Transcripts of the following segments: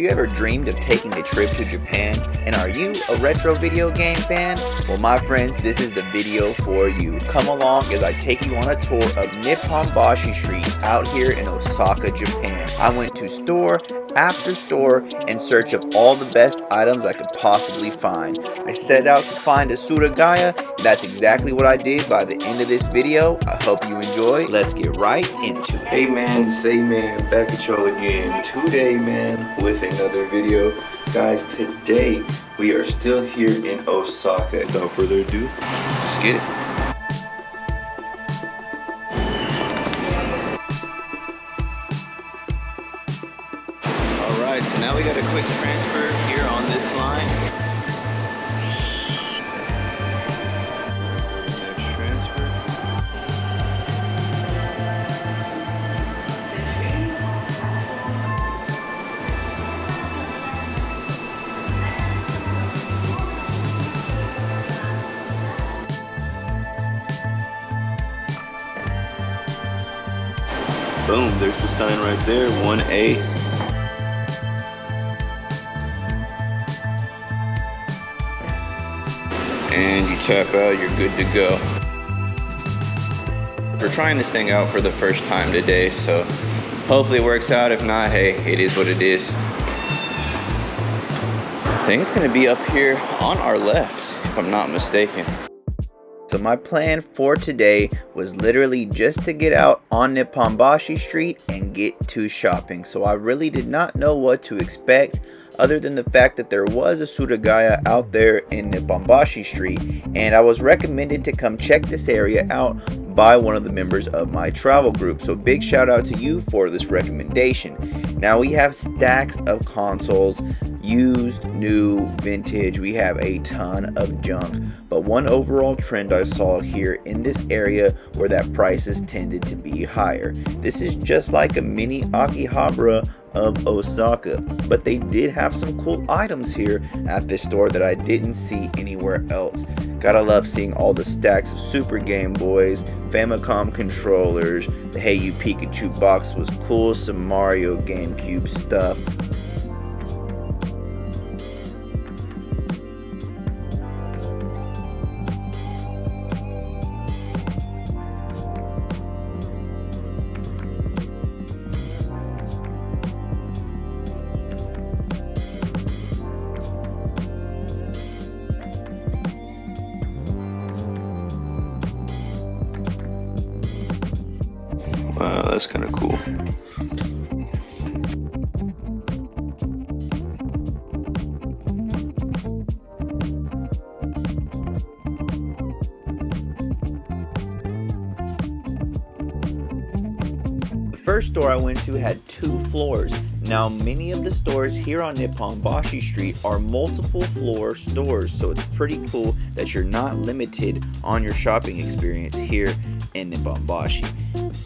You ever dreamed of taking a trip to Japan? And are you a retro video game fan? Well, my friends, this is the video for you. Come along as I take you on a tour of Nipponbashi Street out here in Osaka, Japan. I went to store after store in search of all the best items I could possibly find. I set out to find a surugaya, and that's exactly what I did by the end of this video. I hope you enjoy. Let's get right into it. Hey man, say man, back at y'all again today, man, with another video. Guys, today we are still here in Osaka. Without further ado, let's get it. Alright, so now we got a quick transfer here on this line. Next transfer. Boom, there's the sign right there, 1A. And you tap out, you're good to go. We're trying this thing out for the first time today, so hopefully it works out. If not, hey, it is what it is. I think it's gonna be up here on our left, if I'm not mistaken. So my plan for today was literally just to get out on Nipponbashi Street and get to shopping. So I really did not know what to expect, other than the fact that there was a Surugaya out there in Nipponbashi Street, and I was recommended to come check this area out by one of the members of my travel group. So big shout out to you for this recommendation. Now we have stacks of consoles, used, new, vintage. We have a ton of junk, but one overall trend I saw here in this area where that prices tended to be higher. This is just like a mini Akihabara of Osaka, but they did have some cool items here at this store that I didn't see anywhere else. Gotta love seeing all the stacks of Super Game Boys, Famicom controllers. The Hey You Pikachu box was cool, some Mario GameCube stuff. Wow, that's kind of cool. The first store I went to had 2 floors. Now many of the stores here on Nipponbashi Street are multiple floor stores, so it's pretty cool that you're not limited on your shopping experience here in Nipponbashi.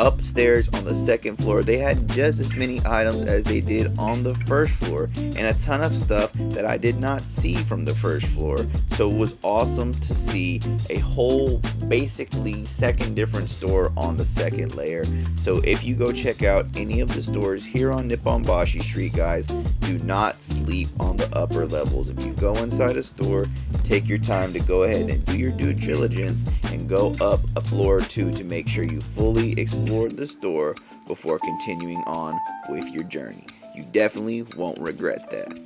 Upstairs on the second floor, they had just as many items as they did on the first floor, and a ton of stuff that I did not see from the first floor. So it was awesome to see a whole basically second different store on the second layer. So if you go check out any of the stores here on Nipponbashi Street, guys, do not sleep on the upper levels. If you go inside a store, take your time to go ahead and do your due diligence and go up a floor or two to make sure you fully explore the store before continuing on with your journey. You definitely won't regret that.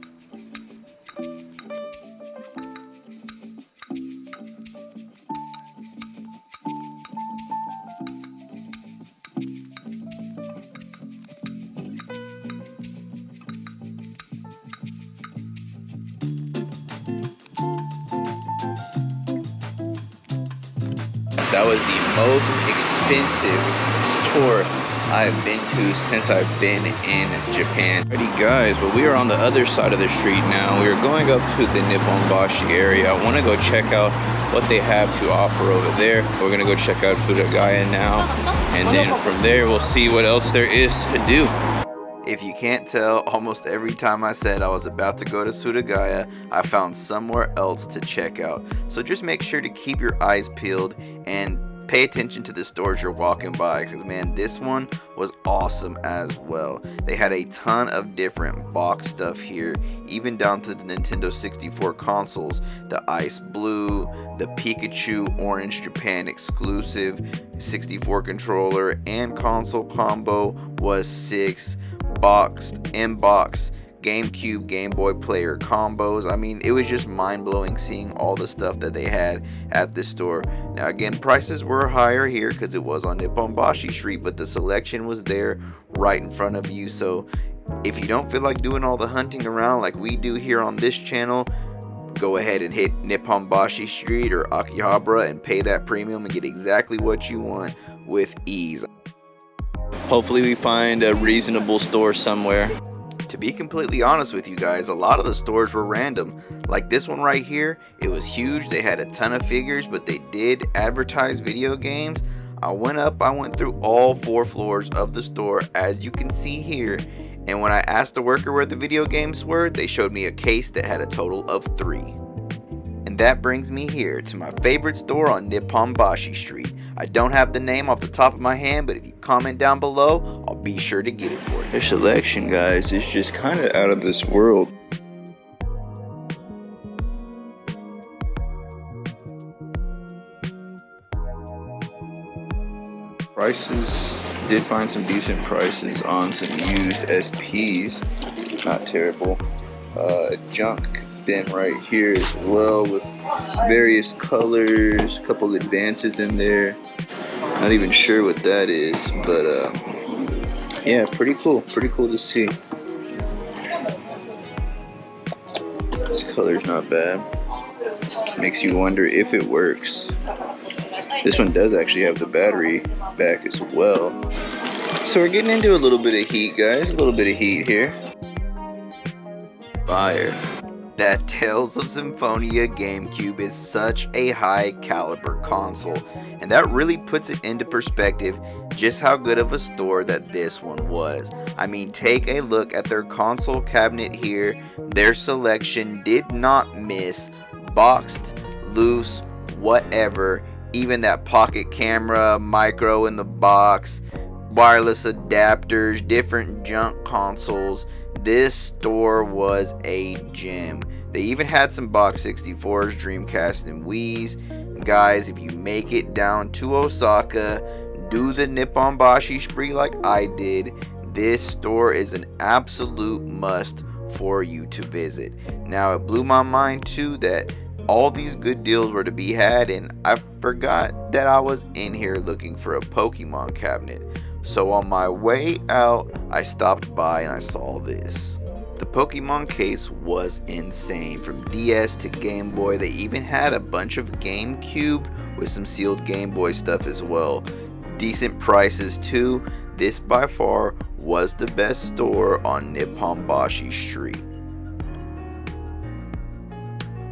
That was the most expensive store I've been to since I've been in Japan. Alrighty guys, well we are on the other side of the street now. We are going up to the Nipponbashi area. I want to go check out what they have to offer over there. We're going to go check out Surugaya now, and then from there we'll see what else there is to do. If you can't tell, almost every time I said I was about to go to Surugaya, I found somewhere else to check out. So just make sure to keep your eyes peeled and pay attention to the stores you're walking by, because man, this one was awesome as well. They had a ton of different box stuff here, even down to the Nintendo 64 consoles. The Ice Blue, the Pikachu Orange Japan exclusive 64 controller and console combo was 6 boxed in-box GameCube Game Boy player combos. I mean, it was just mind-blowing seeing all the stuff that they had at this store. Now again, prices were higher here because it was on Nipponbashi Street, but the selection was there right in front of you. So if you don't feel like doing all the hunting around like we do here on this channel, go ahead and hit Nipponbashi Street or Akihabara and pay that premium and get exactly what you want with ease. Hopefully we find a reasonable store somewhere. To be completely honest with you guys, a lot of the stores were random. Like this one right here, it was huge. They had a ton of figures, but they did advertise video games. I went through all 4 floors of the store, as you can see here. And when I asked the worker where the video games were, they showed me a case that had a total of 3. And that brings me here to my favorite store on Nipponbashi Street. I don't have the name off the top of my hand, but if you comment down below, I'll be sure to get it for you. Their selection, guys, is just kind of out of this world. Prices, did find some decent prices on some used SPs. Not terrible. Junk bin right here as well with various colors, couple advances in there. Not even sure what that is, but yeah, pretty cool to see. This color's not bad. Makes you wonder if it works. This one does actually have the battery back as well. So we're getting into a little bit of heat, guys. A little bit of heat here. Fire. That Tales of Symphonia GameCube is such a high caliber console, and that really puts it into perspective just how good of a store that this one was. I mean, take a look at their console cabinet here. Their selection did not miss. Boxed, loose, whatever. Even that pocket camera, micro in the box, wireless adapters, different junk consoles. This store was a gem. They even had some box 64s, Dreamcast, and Wii's. Guys, if you make it down to Osaka, do the Nipponbashi spree like I did. This store is an absolute must for you to visit. Now, it blew my mind too that all these good deals were to be had, and I forgot that I was in here looking for a Pokemon cabinet. So on my way out, I stopped by and I saw this. The Pokemon case was insane. From DS to Game Boy, they even had a bunch of GameCube with some sealed Game Boy stuff as well. Decent prices too. This by far was the best store on Nipponbashi Street.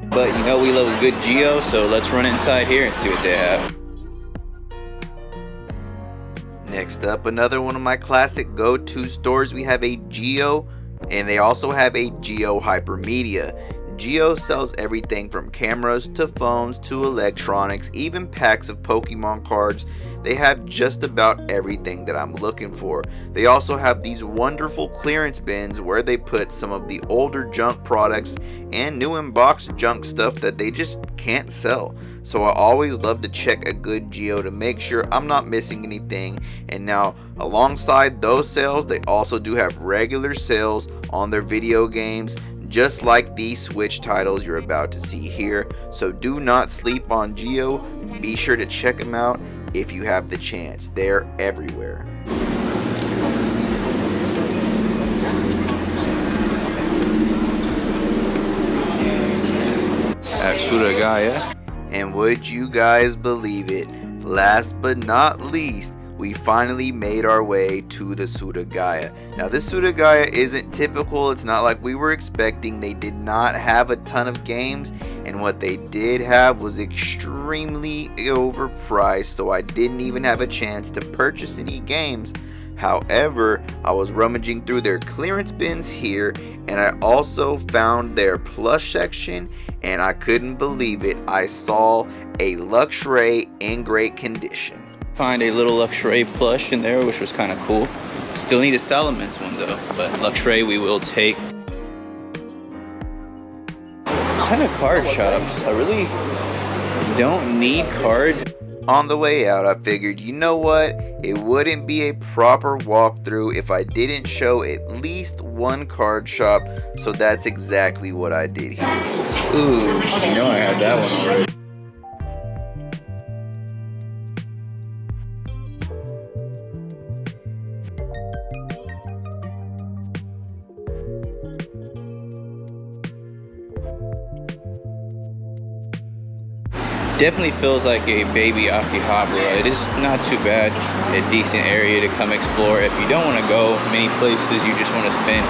But you know we love a good Geo, so let's run inside here and see what they have. Next up, another one of my classic go-to stores. We have a Geo, and they also have a Geo Hypermedia. Geo sells everything from cameras to phones to electronics, even packs of Pokemon cards. They have just about everything that I'm looking for. They also have these wonderful clearance bins where they put some of the older junk products and new in-box junk stuff that they just can't sell. So I always love to check a good Geo to make sure I'm not missing anything. And now, alongside those sales, they also do have regular sales on their video games, just like these Switch titles you're about to see here. So do not sleep on Geo. Be sure to check them out if you have the chance. They're everywhere. At Surugaya. And would you guys believe it? Last but not least, we finally made our way to the Surugaya. Now this Surugaya isn't typical. It's not like we were expecting. They did not have a ton of games, and what they did have was extremely overpriced, so I didn't even have a chance to purchase any games. However, I was rummaging through their clearance bins here, and I also found their plush section, and I couldn't believe it. I saw a Luxray in great condition. Find a little Luxray plush in there, which was kind of cool. Still need a Salamence one though, but Luxray we will take. Ton of card shops. I really don't need cards. On the way out, I figured, you know what? It wouldn't be a proper walkthrough if I didn't show at least one card shop, so that's exactly what I did here. Ooh, you know I had that one already. Definitely feels like a baby Akihabara. It is not too bad. A decent area to come explore. If you don't want to go many places, you just want to spend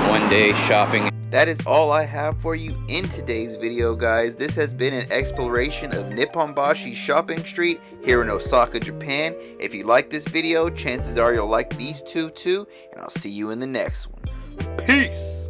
one day shopping. That is all I have for you in today's video, guys. This has been an exploration of Nipponbashi Shopping Street here in Osaka, Japan. If you like this video, chances are you'll like these two too, and I'll see you in the next one. Peace!